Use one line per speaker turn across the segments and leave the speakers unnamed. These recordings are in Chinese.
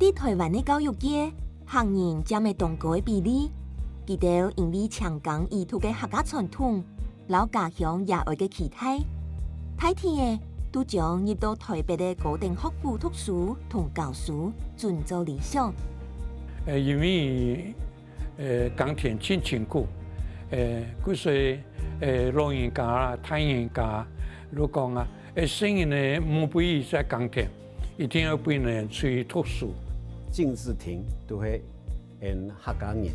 伫台湾的教育界，学人占的同高的比例，佢哋因为强港意图嘅客家传统，老家乡也爱嘅期待，大体嘅都将入到台北嘅高等学府读书同教书，准做理想。
因为港田真辛苦，嗰些老人家啦、太人家，如讲啊，生意呢冇不宜在港田，一定要俾人出去读书。
政治厅都係客家人，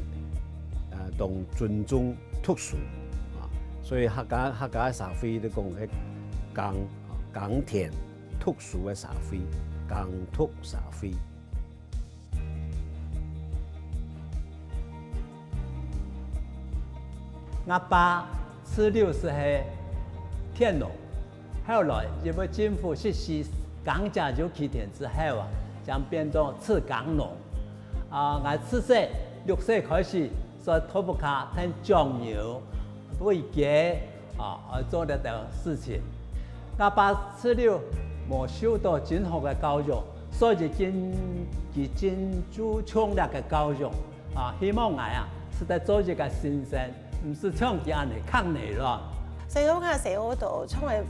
同尊重讀書啊，所以客家社會都講係港田讀書嘅社會，港讀社會。
我爸吃六是係天龍，後來因為政府實施港家就起田之後啊。將變做赤港農，我4歲、6歲開始在土木卡聽醬油、煨雞做呢啲事情。我爸吃了冇受到真好嘅教育，所以真注重呢個教育希望我是在做一個先生，唔是像佢安尼抗內咯。
所以我看社會度從來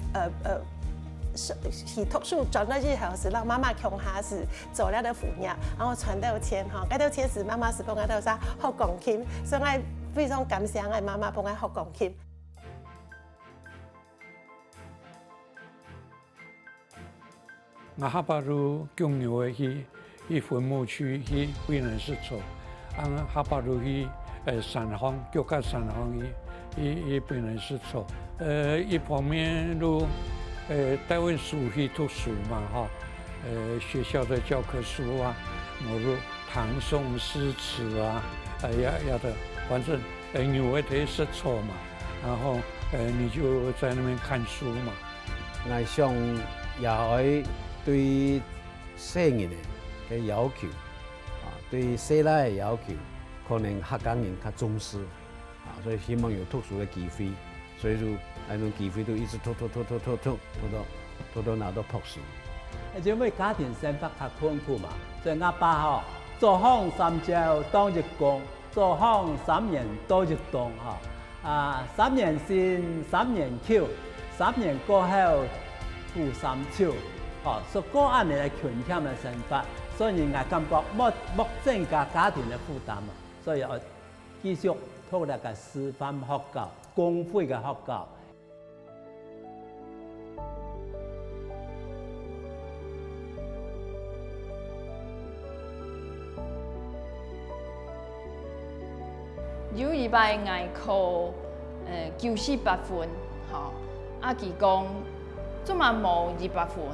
去讀書轉到之後是讓媽媽窮下是做了的副業，然後賺到錢哈，嗰啲錢是媽媽是幫我到啥學鋼琴，所以我非常感謝我媽媽幫我學鋼琴。
我下巴如公牛的去坟墓區去為人是錯，下巴如去山方腳家山方去為人是錯，一方面如台灣書去讀書嘛哈，學校的教科書啊，如唐宋詩詞啊，要的，反正你會的是錯嘛，然後你就在那邊看書嘛。
我想也愛對細人嘅要求對細佬嘅要求，可能客家人較重視所以希望有讀書嘅機會，所以就那種機會都一直拖到拿到博士。
因為家庭生活較困苦嘛，所以我爸做行3朝當一工，做行3年多一冬3年先3年扣，3年過後付3秋所以個安尼嚟權欠嘅生活，所以我感覺冇增加家庭嘅負擔所以我繼續讀那個師範學校、公會嘅學校。
有一擺我考94分，佢講做嘛冇200分，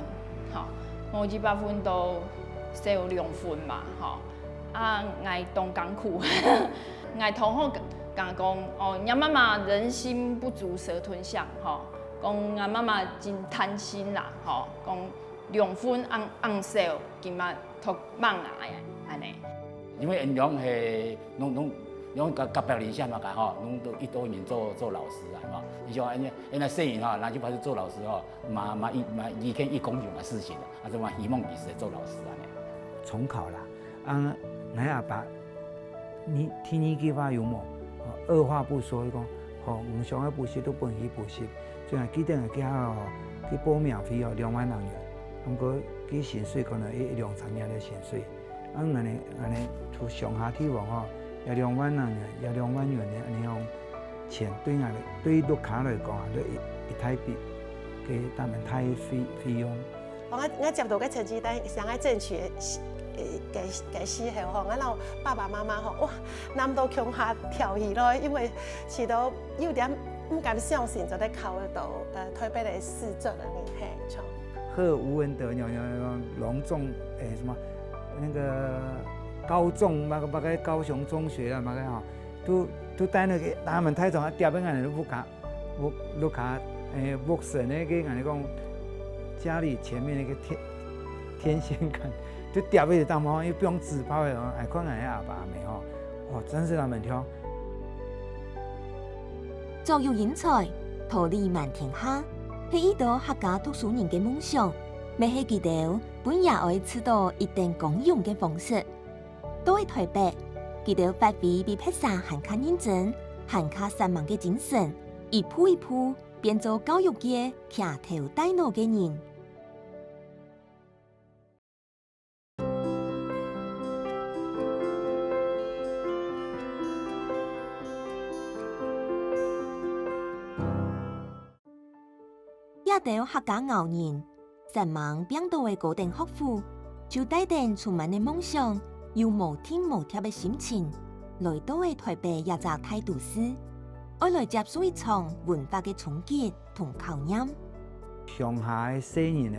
冇200分都少2分嘛，我當艱苦，我同學講我媽媽人心不足蛇吞象，講我媽媽真貪心啦，講2分按少，今嘛讀慢安尼。
因為因樣係侬甲別人想嘛講侬都一多年做老師嘛，你像因那細人拿去跑去做老師嘛以前一公有嘛事情就嘛希望你是做老師
重考啦，我阿爸你聽你句話有冇？二話不說，伊講唔想要補習都不能去補習，所以記得佢去報名費2萬人元，不過佢薪水可能2、3年的薪水，安尼從上下地方要2萬人元，要2萬元的安尼樣錢對陸卡來講都一大筆，給他們太費用。
我接到個成績單，想要爭取嘅時候我老爸爸媽媽哇，南到鄉下調戲咯，因為遲到有點唔敢相信，就得考到台北的市政的名氣。
賀吳文德隆重什麼那個高中那個高雄中學啦，都帶那個他們太重啊，調俾人都不卡木神那個人講家裡前面那個天線桿。就調俾他們，又不用紙包的，還看人家阿爸阿妹哇，真是他們挑。
教育人才，桃李滿天下，係依度客家讀書人嘅夢想，咪係佢哋本也会取到一定公用嘅方式。到喺台北，佢哋發揮比披薩還較認真、還較散漫嘅精神，一步一步變做教育界騎頭帶腦嘅人。也到客家熬人，散漫變到嘅高等學府，就帶定充滿嘅夢想，又無天無貼嘅心情，來到嘅台北一座大都市，愛來接受一場文化嘅衝擊同考驗。
上下嘅新人呢，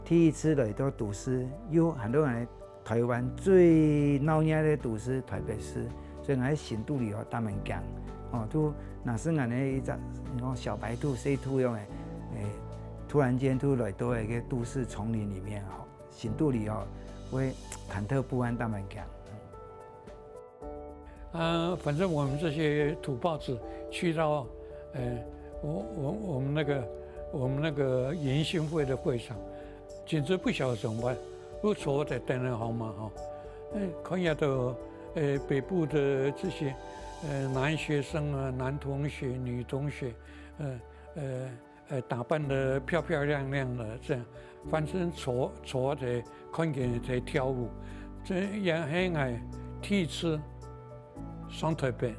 第一次來到都市，有很多人台灣最鬧熱嘅都市台北市，所以我喺新都裡他們講，都那是我哋一隻小白兔、小兔樣嘅。突然間都來到一個都市叢林裡面新都裡會忐忑不安，他們講。
反正我們這些土包子去到，我們那個迎新會的會場，簡直不曉得怎麼辦，不坐在燈人好嗎？看見到北部的這些男學生啊、男同學、女同學，打扮得漂漂亮亮的，這樣，反正坐在看見在跳舞，這也係我第一次上台北，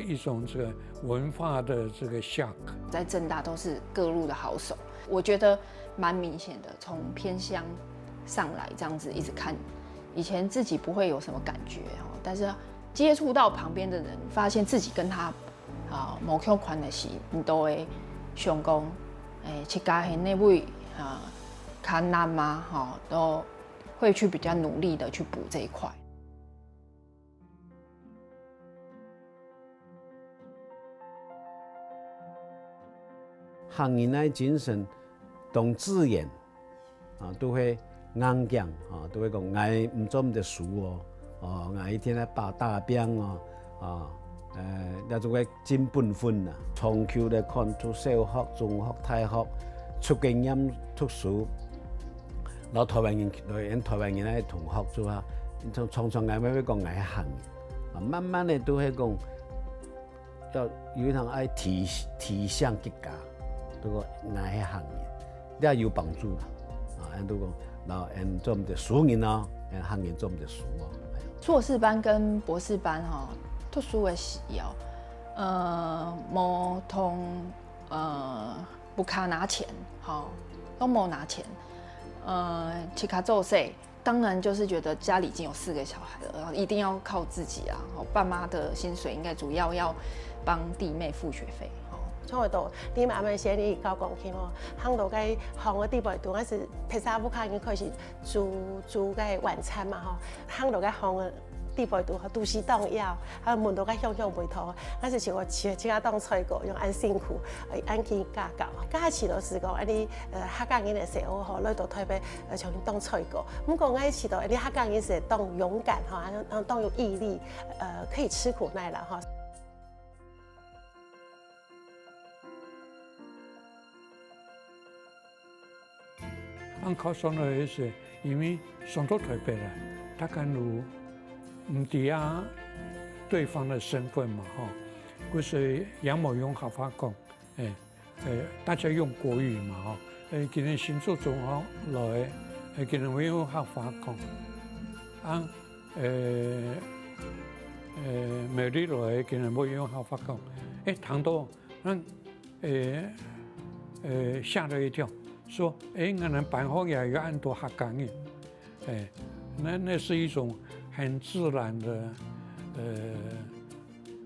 一種這個文化的這個 shock。
在政大都是各路的好手，我覺得蠻明顯的，從偏鄉上來這樣子一直看，以前自己不會有什麼感覺，但是接觸到旁邊的人，發現自己跟他無相關的事，你都會想講，七家鄉那位較難嘛，都會去比較努力的去補這一塊。
客人的精神同自然都會硬頸都會講愛唔做唔得輸愛一天來把大兵那種嘅真本分從小來看出小學、中學、大學出經驗讀書，然後台灣人嘅同學做下，常常愛咩講愛行，慢慢的都係講要有一項愛提倡結家，都講愛行嘅，呢有幫助啦。人都講，然後人做唔得書人咯，人行人做唔得書哦。
碩士班跟博士班讀書的時候，沒同不卡拿錢，都沒拿錢，去卡做事，當然就是覺得家裡已經有4個小孩了，然後一定要靠自己啊，爸媽的薪水應該主要要幫弟妹付學費。
從我到你慢慢先你教講起喎，行到cái行嘅地步，當嗰時披薩不卡已經開始煮cái晚餐嘛行到cái行嘅地步都是當要，門到cái向背頭，嗰時像我自家當菜果，用按辛苦，按去加教，加起到是講啲客家人嘅時候來到台北像當菜果，咁講嗰時到啲客家人是當勇敢當有毅力，可以吃苦耐勞
按考上來是因為上到台北了，大概如唔知啊對方的身份嘛嗰時也冇用客話講，大家用國語嘛今日新竹中學來，今日會用客話講，美麗來今日冇用客話講，談到嚇了一跳。說，我們班後也有很多客家人，那是一種很自然的，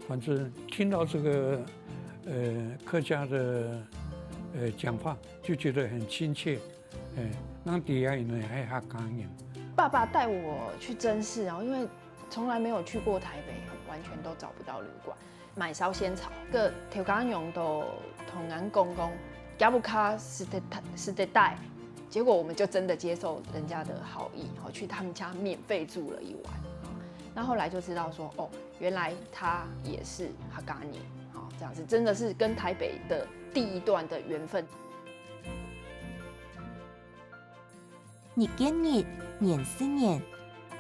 反正聽到這個客家的講話，就覺得很親切，讓底下人還客家人。
爸爸帶我去真市因為從來沒有去過台北，完全都找不到旅館，買燒仙草，個調解用到同人公公。加布卡是得帶，結果我們就真的接受人家的好意，去他們家免費住了1晚。那後來就知道說，原來他也是客家人，這樣子真的是跟台北的第一段的緣分。
日见日，年思年，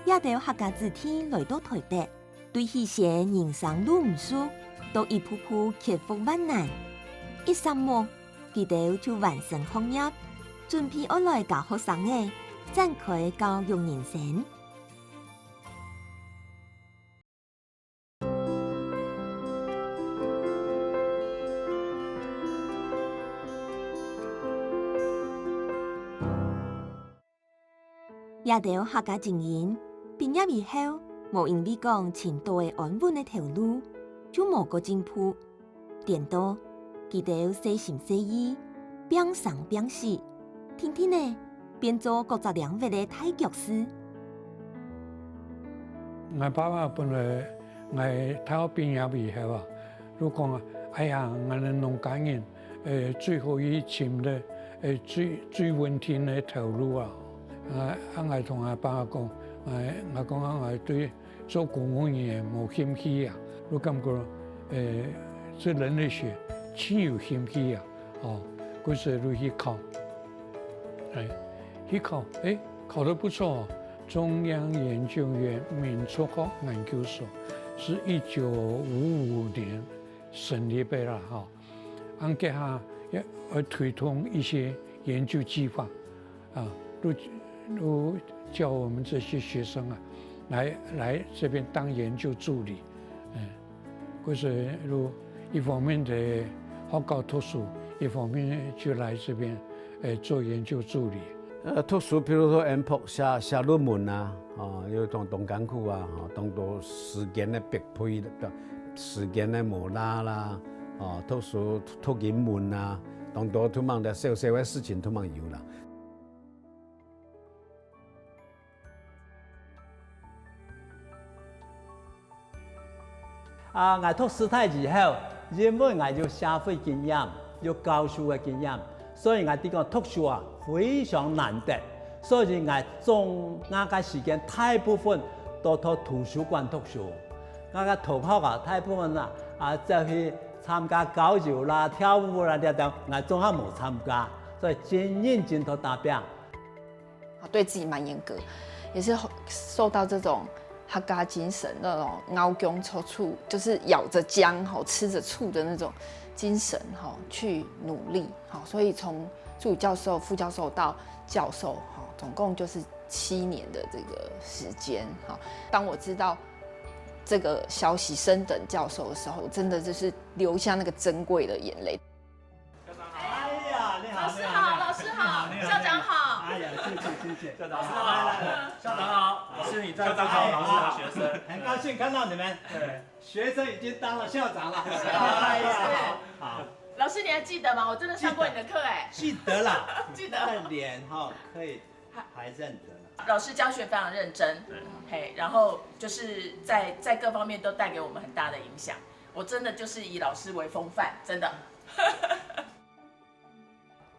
也到客家子弟来到台北，对迄些人生路唔熟，都一步步克服万难。一三末，佢哋就完成學業，準備而來教學生嘅展開教育人生。也到客家精英畢業以後，無因為講前途嘅安穩嘅條路，就無個進步。顛倒，佢哋細心細意，邊生邊死，天天呢變做各隻領域嘅大教師。
我爸爸本來我大學畢業以後啊，就講啊，哎呀，我哋農家人最後一尋的最穩定嘅條路啊。我同我爸講，我講我對做公務員冇興趣啊，我感覺做人類學真有興趣啊，嗰時就去考，考得不錯，中央研究院民族學研究所是1955年成立的啦，按給他要推動一些研究計劃啊，都叫我們這些學生啊，來這邊當研究助理，嗰時就一方面的學校讀書，一方面就來這邊做研究助理。
讀書，譬如說 MPO 寫論文啊，要同艱苦啊，當到時間的逼迫，時間的磨拉啦，讀書讀英文啊，當到都忙的小的事情都忙有啦。
我讀師大以後，因為我有社會經驗，有教書嘅經驗，所以我哋講讀書啊非常難得。所以我總嘅時間大部分都到圖書館讀書。我嘅同學啊，大部分就去參加交流啦、跳舞啦啲等，我總係冇參加，所以真認真去答辯。
對自己蠻嚴格，也是受到這種客家精神那種咬薑抽醋，就是咬着薑吃着醋的那種精神去努力。所以從助理教授、副教授到教授，總共就是7年的這個時間。當我知道這個消息升等教授的時候，真的就是流下那個珍貴的眼淚。
哎呀，你好，
老師好，老師好，校長好。
哎呀，謝謝。
校長好，校長好，我是你在這好老師的學生，
很高興看到你們。
對，
學生已經當了校長了。
哎呀，
好。
老師你還記得嗎？我真的上過你的課哎。
記得啦，
記得。
但臉可以還認得了。
老師教學非常認真，嘿，然後就是在各方面都帶給我們很大的影響。我真的就是以老師為風範，真的。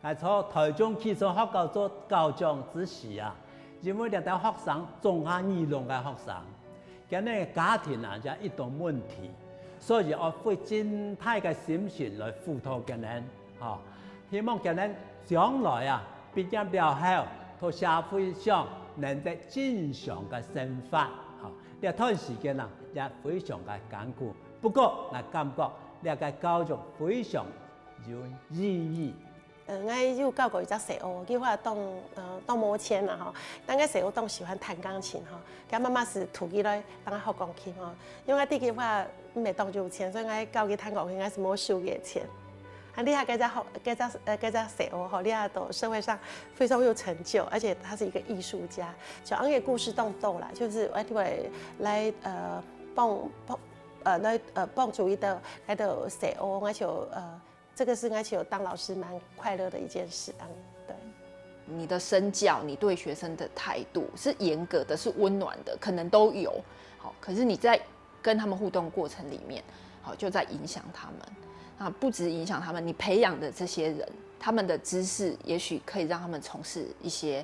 係從台中基礎學校做校長之時啊，因為啲學生中下兒童嘅學生，佢哋家庭啊有一段問題，所以我會盡大嘅心血來輔導佢哋，希望佢哋將來啊畢業了後，到社會上能得正常嘅生活。呢段時間啊也非常嘅艱苦，不過我感覺呢個教育非常有意義。
我有教過一隻細歐，佢話當摩簽啦吼，但個細歐當喜歡彈鋼琴吼，佢媽媽是土雞來當佢學鋼琴吼，因為我啲佢話唔係當有錢，所以我教佢彈鋼琴，我是冇收佢錢。啊，你下嗰隻細歐吼，你下到社會上非常有成就，而且他是一個藝術家，就按個故事動逗啦，就是我哋來幫助伊的喺度細歐，我就這個是應該是有當老師蠻快樂的一件事，對。
你的身教，你對學生的態度是嚴格的，是溫暖的，可能都有。好，可是你在跟他們互動過程裡面，好就在影響他們。啊，不止影響他們，你培養的這些人，他們的知識也許可以讓他們從事一些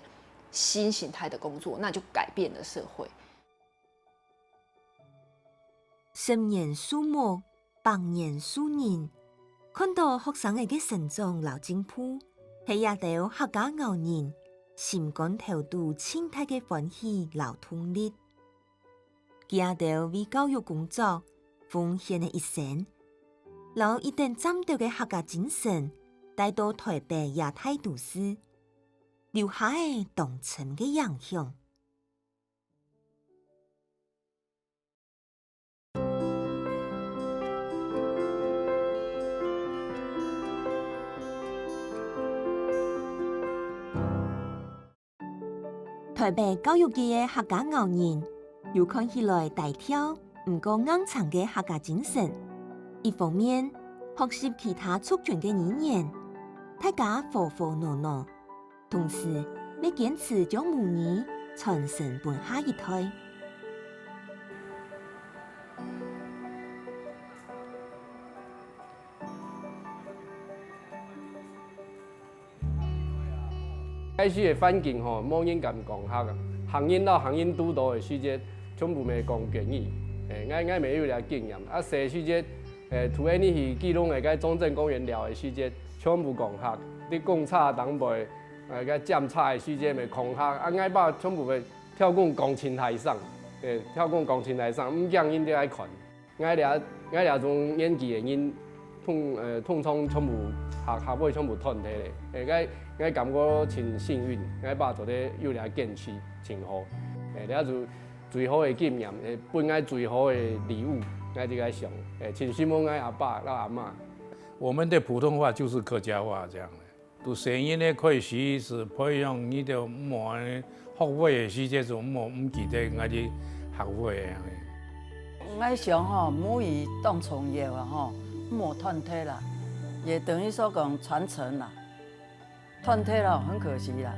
新形態的工作，那就改變了社會。
10年樹木，100年樹人。看到學生嘅成長老進步，係也到客家牛人心肝头肚清大嘅欢喜老动力，家头为教育工作奉献嘅一生，老一定站到嘅客家精神带到台北亚太都市，留下嘅同城嘅影响。台北教育界嘅客家牛人，又看起來大挑唔過硬撐嘅客家精神。一方面學習其他族群嘅語言，大家和和鬧鬧；同時要堅持將母語傳承俾下一代。
開始嘅環境吼，冇人敢講客啊，行業到行業拄到嘅時節，全部咪講粵語，我咪有啲經驗。啊，細時節，除咗你去基隆嘅中正公園聊嘅時節，全部講客。你講差當輩，個檢查嘅時節咪講客。啊，我把全部咪跳講鋼琴台上，跳講鋼琴台上，唔驚因哋愛看。我哋種演技嘅人，通通全部下尾全部團體咧，我感覺真幸運，我爸做得有啲堅持真好，了就最好嘅經驗，本來最好嘅禮物，我就個想，真希望我阿爸、我阿媽。
我們的普通話就是客家話這樣的，讀聲音呢可以試試培養你的莫學會嘅時節就莫唔記得我哋學會嘅。
我想吼，母語當創業啊吼，莫團體啦，也等於說講傳承啦。團體了很可惜啦，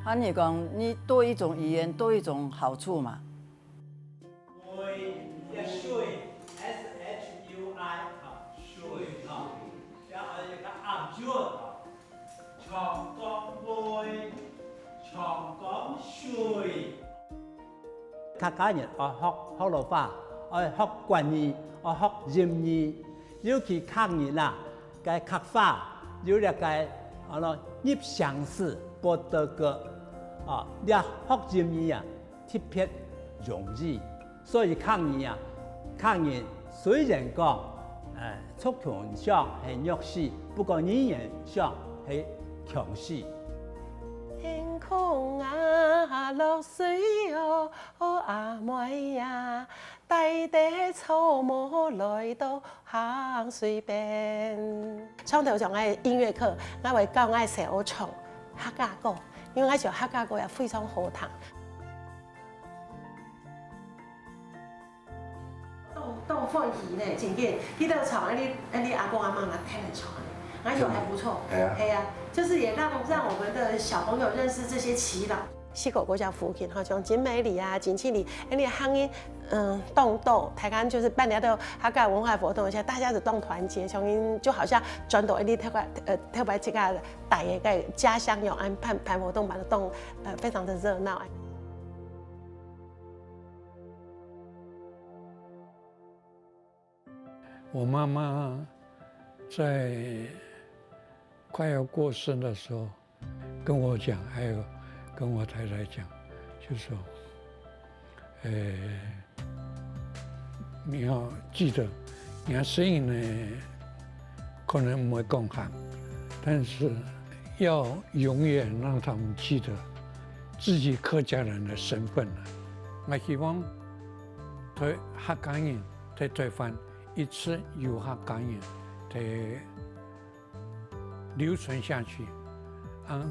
按你講，你多一種語言，多一種好處嘛。
水 SHUI 啊，水啊，然後一個暗줄啊，長江水，長江水。客家人學老話，學國語，學粵語，尤其客人啦，嘅客話有啲嘅。入鄉試博得個你學粵語啊，特別容易。所以客人雖然講族群上係弱勢，不過語言上係強勢。
天空啊，落水哦，阿妹呀，帶啲草木來到行水邊。從頭上嘅音樂課，我會教我小學唱客家歌，因為我想客家歌也非常好聽。到放魚呢，真嘅，呢度唱你阿公阿媽來聽嚟唱。我覺得還不錯，係啊，就是也讓我們的小朋友認識這些耆老。四個國家附近，好像景美里啊、景慶里，你行業動鬥，大家就是辦了的客家文化活動，而且大家就動團結，像就好像轉到特別這個大嘅家鄉有安排活動，把它動非常的熱鬧。
我媽媽在快要過世的時候，跟我講，還有跟我太太講，就說，你要記得，你要聲音呢，可能唔會講行，但是要永遠讓他們記得自己客家人的身份。我希望對客家人在台灣一直有客家人在流傳下去，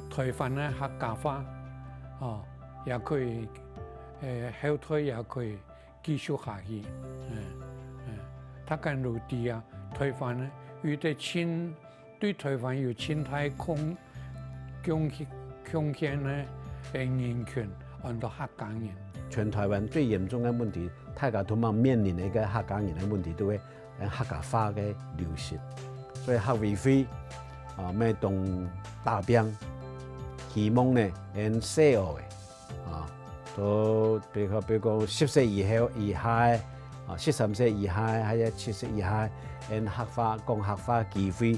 台灣的客家話，也可以，後台也可以繼續下去。他跟內地啊，台灣呢，有啲對台灣有侵太貢獻呢，人權，按到客家人。
全台灣最嚴重嘅問題，大家都嘛面臨一個客家人嘅問題，都係客家話嘅流失。所以客委會要動大兵，希望呢，喺細學嘅，都比如講10歲以下13歲以下，還有7歲以下，喺客話講客話機會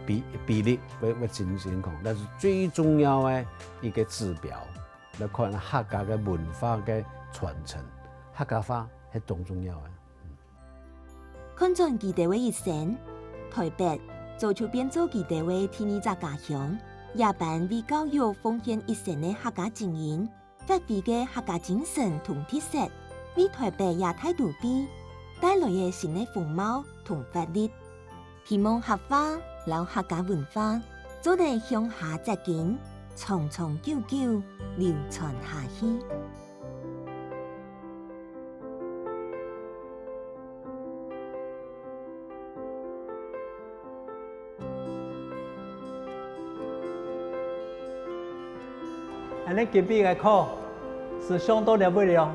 比例要真情况，但是最重要的一个指标来看客家的文化的传承，客家话是最重要的。
看准基地的一生，台北做出变做基地的第二个家乡，也办为教育奉献一生的客家精英，发挥嘅客家精神同特色，为台北亚太都会带来嘅新的风貌同活力。希望客家老客家文化早日向下扎根，长长久久流传下去。
安尼今比个课是相当了不了。